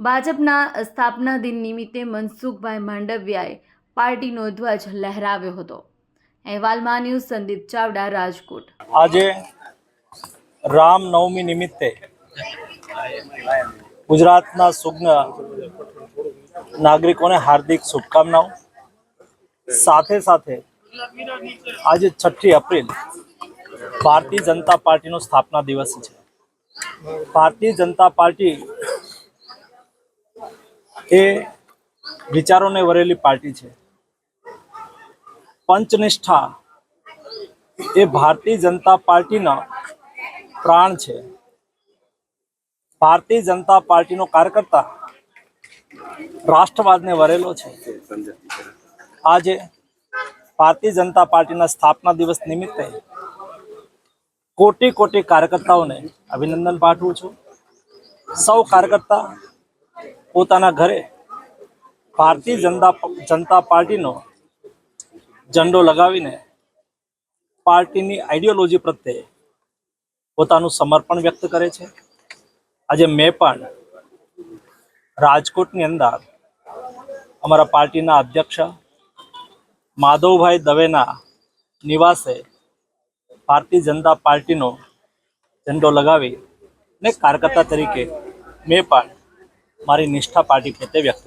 ભાજપના સ્થાપના દિન નિમિત્તે મનસુખભાઈ માંડવિયાએ પાર્ટીનો ધ્વજ લહેરાવ્યો હતો। અહેવાલમાં ન્યૂઝ સંદીપ ચાવડા, રાજકોટ। આજે રામનવમી નિમિત્તે ગુજરાતના સુજ્ઞ નાગરિકોને હાર્દિક શુભકામનાઓ। સાથે સાથે આજે 6 એપ્રિલ ભારતીય જનતા પાર્ટીનો સ્થાપના દિવસ છે। ભારતીય જનતા પાર્ટી એ વિચારોને વરેલી પાર્ટી છે। પંચનિષ્ઠા એ ભારતીય જનતા પાર્ટીના પ્રાણ છે। ભારતીય જનતા પાર્ટીનો કાર્યકર્તા રાષ્ટ્રવાદને વરેલો છે। આજે ભારતીય જનતા પાર્ટીના સ્થાપના દિવસ નિમિત્તે કોટી કોટી કાર્યકર્તાઓને અભિનંદન પાઠવું છું। સૌ કાર્યકર્તા પોતાના ઘરે ભારતીય જનતા પાર્ટીનો ઝંડો લગાવીને પાર્ટીની આઈડિયોલોજી પ્રત્યે પોતાનું સમર્પણ વ્યક્ત કરે છે। આજે મેં પણ રાજકોટની અંદર અમારા પાર્ટીના અધ્યક્ષ માધવભાઈ દવેના નિવાસે ભારતીય જનતા પાર્ટીનો ઝંડો લગાવી ને કાર્યકર્તા તરીકે મેં પણ મારી નિષ્ઠા પાર્ટી પ્રત્યે વ્યક્ત